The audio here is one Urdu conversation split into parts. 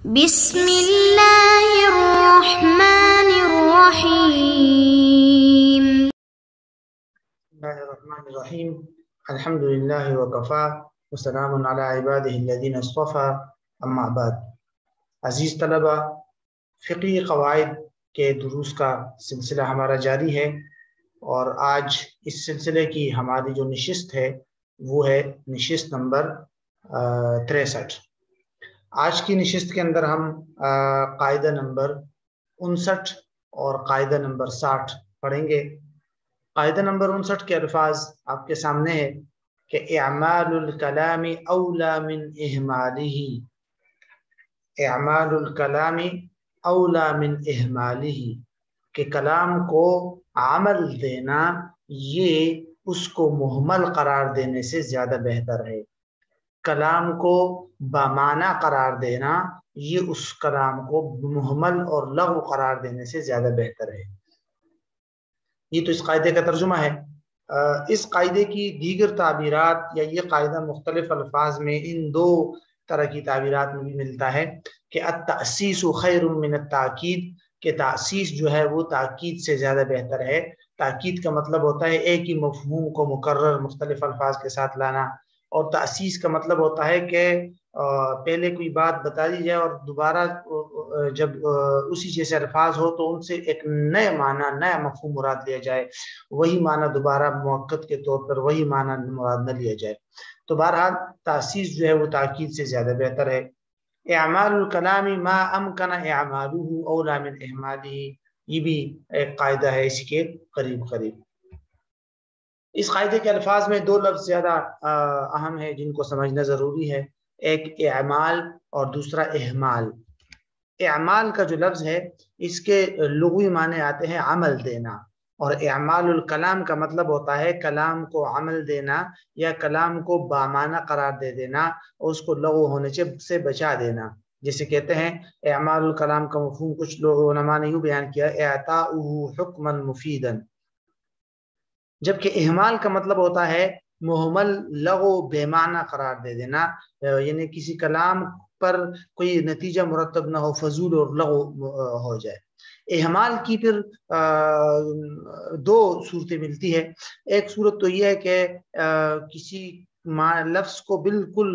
بسم اللہ الرحمن الرحیم. بسم اللہ الرحمن الرحیم. الحمد للہ وکفا وسلام علی عبادہ الذین اصطفی، اما بعد. عزیز طلبہ، فقہی قواعد کے دروس کا سلسلہ ہمارا جاری ہے، اور آج اس سلسلے کی ہماری جو نشست ہے وہ ہے نشست نمبر 63. آج کی نشست کے اندر ہم قاعدہ نمبر 59 اور قاعدہ نمبر 60 پڑھیں گے. قاعدہ نمبر 59 کے الفاظ آپ کے سامنے ہے کہ اعمال الکلام اولا من اہمالہ. اعمال الکلام اولا من اہمالہ، کہ کلام کو عمل دینا یہ اس کو مہمل قرار دینے سے زیادہ بہتر ہے. کلام کو بامعنی قرار دینا یہ اس کلام کو مہمل اور لغو قرار دینے سے زیادہ بہتر ہے. یہ تو اس قاعدے کا ترجمہ ہے. اس قاعدے کی دیگر تعبیرات یا یہ قاعدہ مختلف الفاظ میں ان دو طرح کی تعبیرات میں بھی ملتا ہے کہ التأسیس خیر من التاکید، کہ تأسیس جو ہے وہ تاکید سے زیادہ بہتر ہے. تاکید کا مطلب ہوتا ہے ایک ہی مفہوم کو مکرر مختلف الفاظ کے ساتھ لانا، اور تأسیس کا مطلب ہوتا ہے کہ پہلے کوئی بات بتا دی جائے اور دوبارہ جب اسی جیسے الفاظ ہو تو ان سے ایک نئے معنی، نیا مفہوم مراد لیا جائے، وہی معنی دوبارہ موقت کے طور پر وہی معنی مراد نہ لیا جائے. تو بہرحال تأسیس جو ہے وہ تاکید سے زیادہ بہتر ہے. اعمال الکلام ما امکن اعمالہ اولا من اہمالہ، یہ بھی ایک قاعدہ ہے اسی کے قریب قریب. اس قاعدے کے الفاظ میں دو لفظ زیادہ اہم ہیں جن کو سمجھنا ضروری ہے، ایک اعمال اور دوسرا اہمال. اعمال کا جو لفظ ہے اس کے لغوی معنی آتے ہیں عمل دینا، اور اعمال الکلام کا مطلب ہوتا ہے کلام کو عمل دینا یا کلام کو بامعنی قرار دے دینا اور اس کو لغو ہونے سے بچا دینا. جیسے کہتے ہیں اعمال الکلام کا مفہوم کچھ لوگ علماء نے یوں بیان کیا اعطاؤہ حکما مفیدا، جبکہ اہمال کا مطلب ہوتا ہے مہمل لغو بے معنی قرار دے دینا، یعنی کسی کلام پر کوئی نتیجہ مرتب نہ ہو، فضول اور لغو ہو جائے. اہمال کی پھر دو صورتیں ملتی ہے. ایک صورت تو یہ ہے کہ کسی لفظ کو بالکل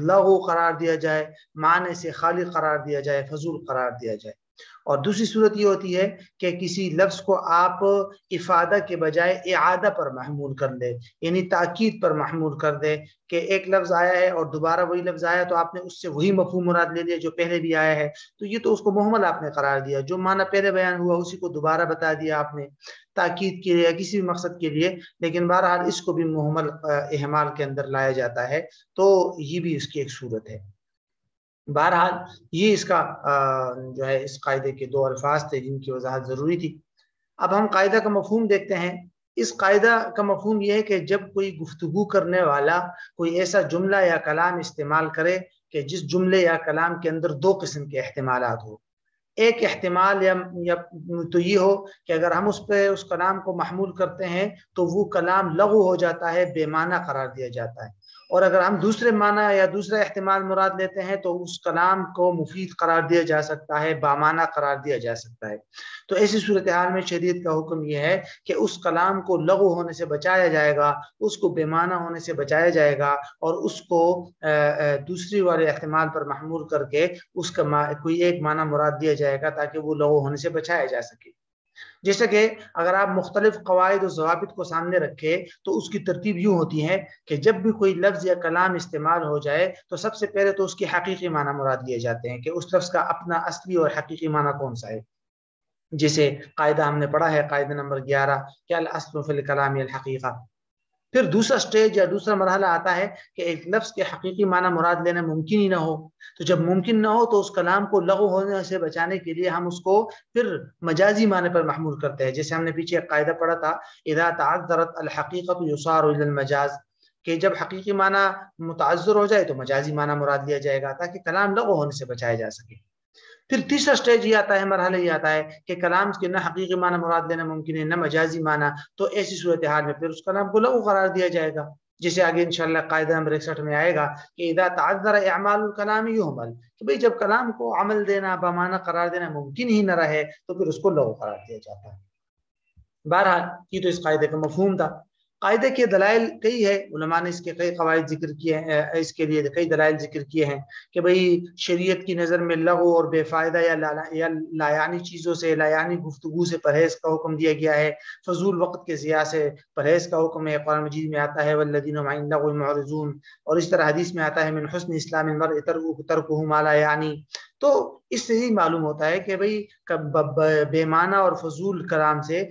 لغو قرار دیا جائے، معنی سے خالی قرار دیا جائے، فضول قرار دیا جائے. اور دوسری صورت یہ ہوتی ہے کہ کسی لفظ کو آپ افادہ کے بجائے اعادہ پر محمول کر لے، یعنی تاکید پر محمول کر دے کہ ایک لفظ آیا ہے اور دوبارہ وہی لفظ آیا تو آپ نے اس سے وہی مفہوم مراد لے لیا جو پہلے بھی آیا ہے، تو یہ تو اس کو مہمل آپ نے قرار دیا. جو معنی پہلے بیان ہوا اسی کو دوبارہ بتا دیا آپ نے تاکید کے لیے یا کسی بھی مقصد کے لیے، لیکن بہرحال اس کو بھی مہمل اہمال کے اندر لایا جاتا ہے. تو یہ بھی اس کی ایک صورت ہے. بہرحال یہ اس کا جو ہے اس قاعدے کے دو الفاظ تھے جن کی وضاحت ضروری تھی. اب ہم قاعدہ کا مفہوم دیکھتے ہیں. اس قاعدہ کا مفہوم یہ ہے کہ جب کوئی گفتگو کرنے والا کوئی ایسا جملہ یا کلام استعمال کرے کہ جس جملے یا کلام کے اندر دو قسم کے احتمالات ہو. ایک احتمال یا تو یہ ہو کہ اگر ہم اس پہ اس کلام کو محمول کرتے ہیں تو وہ کلام لغو ہو جاتا ہے، بے معنی قرار دیا جاتا ہے، اور اگر ہم دوسرے معنی یا دوسرا احتمال مراد لیتے ہیں تو اس کلام کو مفید قرار دیا جا سکتا ہے، بامعنی قرار دیا جا سکتا ہے. تو ایسی صورتحال میں شریعت کا حکم یہ ہے کہ اس کلام کو لغو ہونے سے بچایا جائے گا، اس کو بے معنی ہونے سے بچایا جائے گا، اور اس کو دوسری والے احتمال پر محمول کر کے اس کا کوئی ایک معنی مراد دیا جائے گا تاکہ وہ لغو ہونے سے بچایا جا سکے. جیسے کہ اگر آپ مختلف قواعد و ضوابط کو سامنے رکھے تو اس کی ترتیب یوں ہوتی ہے کہ جب بھی کوئی لفظ یا کلام استعمال ہو جائے تو سب سے پہلے تو اس کی حقیقی معنی مراد لیے جاتے ہیں کہ اس لفظ کا اپنا اصلی اور حقیقی معنی کون سا ہے. جیسے قاعدہ ہم نے پڑھا ہے قاعدہ نمبر 11 کہ الاصل فی الکلام الحقیقہ. پھر دوسرا سٹیج یا دوسرا مرحلہ آتا ہے کہ ایک لفظ کے حقیقی معنی مراد لینا ممکن ہی نہ ہو. تو جب ممکن نہ ہو تو اس کلام کو لغو ہونے سے بچانے کے لیے ہم اس کو پھر مجازی معنی پر محمول کرتے ہیں. جیسے ہم نے پیچھے ایک قاعدہ پڑھا تھا اذا تعذرت الحقیقۃ یصار الی المجاز، کہ جب حقیقی معنی متعذر ہو جائے تو مجازی معنی مراد لیا جائے گا تاکہ کلام لغو ہونے سے بچایا جا سکے. پھر تیسرا سٹیج یہ آتا ہے، مرحلہ یہ آتا ہے کہ کلام کے نہ حقیقی معنی مراد لینا ممکن ہے نہ مجازی معنی، تو ایسی صورتحال میں پھر اس کلام کو لغو قرار دیا جائے گا. جسے آگے انشاءاللہ قاعدہ نمبر 61 میں آئے گا کہ اذا تعذر اعمال الکلام یحمل، کہ بھئی جب کلام کو عمل دینا بمعنی قرار دینا ممکن ہی نہ رہے تو پھر اس کو لغو قرار دیا جاتا ہے۔ بہرحال یہ تو اس قاعدے کا مفہوم تھا۔ قاعدے کے دلائل کئی ہے، علماء نے اس کے کئی قواعد ذکر کیے ہیں، اس کے لیے کئی دلائل ذکر کیے ہیں کہ بھئی شریعت کی نظر میں لغو اور بے فائدہ یا لا یعنی چیزوں سے، لا یعنی گفتگو سے پرہیز کا حکم دیا گیا ہے، فضول وقت کے ضیاع سے پرہیز کا حکم ہے، قرآن مجید میں آتا ہے والذین هم عن اللغو معرضون، اور اس طرح حدیث میں آتا ہے من حسن اسلام المرء ترکہ ما لا یعنی۔ تو اس سے ہی معلوم ہوتا ہے کہ بھئی بے معنی اور فضول کلام سے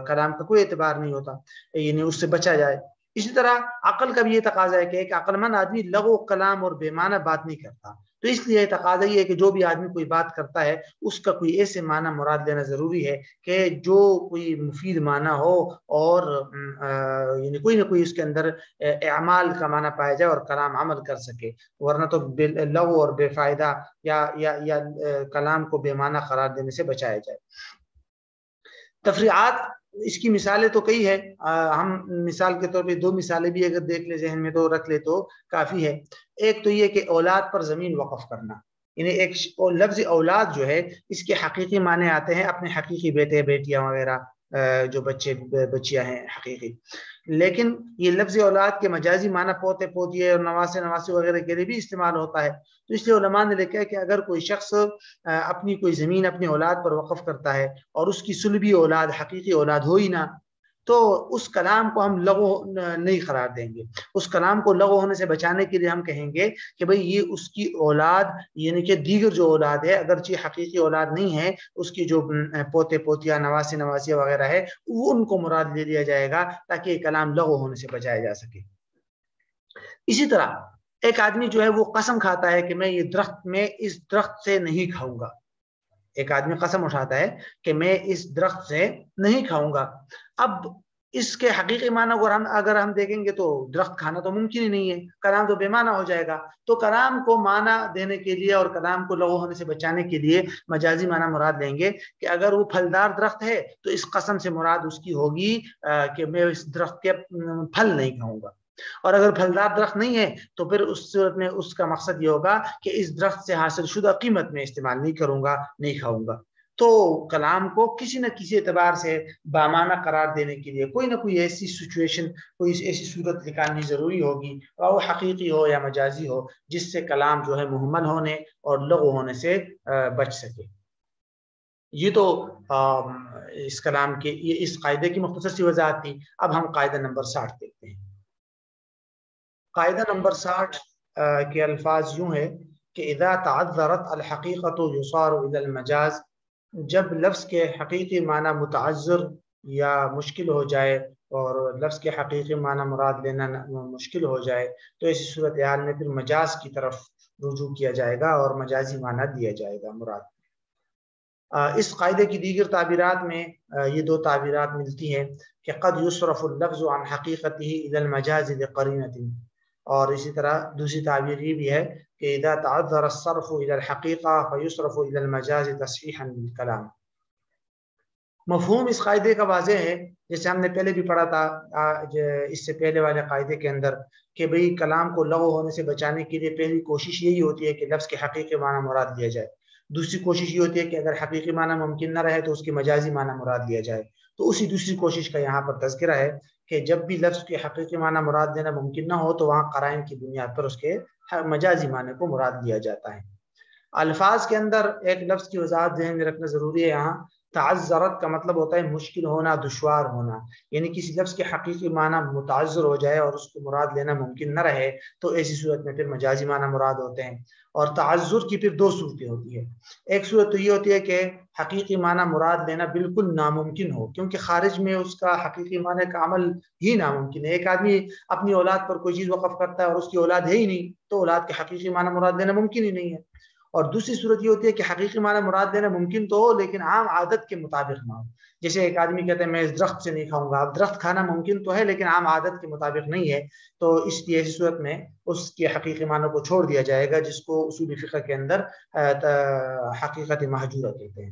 کلام کا کوئی اعتبار نہیں ہوتا، یعنی اس سے بچا جائے۔ اسی طرح عقل کا بھی یہ تقاضا ہے کہ ایک عقل مند آدمی لغو کلام اور بے معنی بات نہیں کرتا، تو اس لیے تقاضا یہ ہے کہ جو بھی آدمی کوئی بات کرتا ہے اس کا کوئی ایسے معنی مراد لینا ضروری ہے کہ جو کوئی مفید معنی ہو اور یعنی کوئی نہ کوئی اس کے اندر اعمال کا معنی پایا جائے اور کلام عمل کر سکے، ورنہ تو لغو اور بے فائدہ یا کلام کو بے معنی قرار دینے سے بچایا جائے۔ تفریعات اس کی مثالیں تو کئی ہے، ہم مثال کے طور پہ دو مثالیں بھی اگر دیکھ لے ذہن میں تو رکھ لے تو کافی ہے۔ ایک تو یہ کہ اولاد پر زمین وقف کرنا، یعنی ایک لفظ اولاد جو ہے اس کے حقیقی معنی آتے ہیں اپنے حقیقی بیٹے بیٹیاں وغیرہ جو بچے بچیاں ہیں حقیقی، لیکن یہ لفظ اولاد کے مجازی معنی پوتے پوتیے اور نواسے نواسے وغیرہ کے لیے بھی استعمال ہوتا ہے۔ تو اس لیے علماء نے لکھا ہے کہ اگر کوئی شخص اپنی کوئی زمین اپنی اولاد پر وقف کرتا ہے اور اس کی سلبی اولاد حقیقی اولاد ہو ہی نہ، تو اس کلام کو ہم لغو نہیں قرار دیں گے، اس کلام کو لغو ہونے سے بچانے کے لیے ہم کہیں گے کہ بھئی یہ اس کی اولاد یعنی کہ دیگر جو اولاد ہے اگرچہ حقیقی اولاد نہیں ہے، اس کی جو پوتے پوتیاں نواسے نواسیاں وغیرہ ہے وہ ان کو مراد لے لیا جائے گا تاکہ یہ کلام لغو ہونے سے بچایا جا سکے۔ اسی طرح ایک آدمی جو ہے وہ قسم کھاتا ہے کہ میں اس درخت سے نہیں کھاؤں گا، ایک آدمی قسم اٹھاتا ہے کہ میں اس درخت سے نہیں کھاؤں گا۔ اب اس کے حقیقی معنی اگر ہم دیکھیں گے تو درخت کھانا تو ممکن ہی نہیں ہے، کلام تو بے معنی ہو جائے گا۔ تو کلام کو معنی دینے کے لیے اور کلام کو لغو ہونے سے بچانے کے لیے مجازی معنی مراد لیں گے کہ اگر وہ پھلدار درخت ہے تو اس قسم سے مراد اس کی ہوگی کہ میں اس درخت کے پھل نہیں کھاؤں گا، اور اگر پھلدار درخت نہیں ہے تو پھر اس صورت میں اس کا مقصد یہ ہوگا کہ اس درخت سے حاصل شدہ قیمت میں استعمال نہیں کروں گا، نہیں کھاؤں گا۔ تو کلام کو کسی نہ کسی اعتبار سے بامعنی قرار دینے کے لیے کوئی نہ کوئی ایسی سچویشن، کوئی ایسی صورت نکالنی ضروری ہوگی، اور وہ حقیقی ہو یا مجازی ہو، جس سے کلام جو ہے مہمل ہونے اور لغو ہونے سے بچ سکے۔ یہ تو اس کلام کے اس قاعدے کی مختصر سی وضاحت تھی۔ اب ہم قاعدہ نمبر 60 دیکھتے ہیں۔ قاعدہ نمبر 60 کے الفاظ یوں ہے کہ اذا تعذرت الحقیقت یصار الی المجاز، جب لفظ کے حقیقی معنی متعذر یا مشکل ہو جائے اور لفظ کے حقیقی معنی مراد لینا مشکل ہو جائے تو ایسی صورتحال میں پھر مجاز کی طرف رجوع کیا جائے گا اور مجازی معنی دیا جائے گا مراد۔ اس قاعدے کی دیگر تعبیرات میں یہ دو تعبیرات ملتی ہیں کہ قد یصرف اللفظ عن حقیقته الی المجاز لقرینۃ، اور اسی طرح دوسری تعبیر یہ بھی ہے کہ اذا تعذر الصرف الى الحقیقہ فیصرف الى المجاز تصحیحا للکلام۔ مفہوم اس قاعدے کا واضح ہے، جیسے ہم نے پہلے بھی پڑھا تھا اس سے پہلے والے قاعدے کے اندر کہ بھئی کلام کو لغو ہونے سے بچانے کے لیے پہلی کوشش یہی ہوتی ہے کہ لفظ کے حقیقی معنی مراد لیا جائے، دوسری کوشش یہ ہوتی ہے کہ اگر حقیقی معنی ممکن نہ رہے تو اس کی مجازی معنی مراد لیا جائے۔ تو اسی دوسری کوشش کا یہاں پر تذکرہ ہے کہ جب بھی لفظ کے حقیقی معنی مراد دینا ممکن نہ ہو تو وہاں قرائن کی بنیاد پر اس کے مجازی معنی کو مراد دیا جاتا ہے۔ الفاظ کے اندر ایک لفظ کی وضاحت ذہن میں رکھنا ضروری ہے۔ یہاں تعذرت کا مطلب ہوتا ہے مشکل ہونا، دشوار ہونا، یعنی کسی لفظ کے حقیقی معنی متعذر ہو جائے اور اس کو مراد لینا ممکن نہ رہے تو ایسی صورت میں پھر مجازی معنی مراد ہوتے ہیں۔ اور تعذر کی پھر دو صورتیں ہوتی ہیں۔ ایک صورت تو یہ ہوتی ہے کہ حقیقی معنی مراد لینا بالکل ناممکن ہو، کیونکہ خارج میں اس کا حقیقی معنی کا عمل ہی ناممکن ہے۔ ایک آدمی اپنی اولاد پر کوئی چیز وقف کرتا ہے اور اس کی اولاد ہے ہی نہیں تو اولاد کے حقیقی معنی مراد لینا ممکن ہی نہیں ہے۔ اور دوسری صورت یہ ہوتی ہے کہ حقیقی معنی مراد لینا ممکن تو ہو لیکن عام عادت کے مطابق نہ ہو، جیسے ایک آدمی کہتے ہیں میں اس درخت سے نہیں کھاؤں گا، اب درخت کھانا ممکن تو ہے لیکن عام عادت کے مطابق نہیں ہے، تو اس لیے ایسی صورت میں اس کے حقیقی معنی کو چھوڑ دیا جائے گا، جس کو اصول فقہ کے اندر حقیقت محجورہ کہتے ہیں۔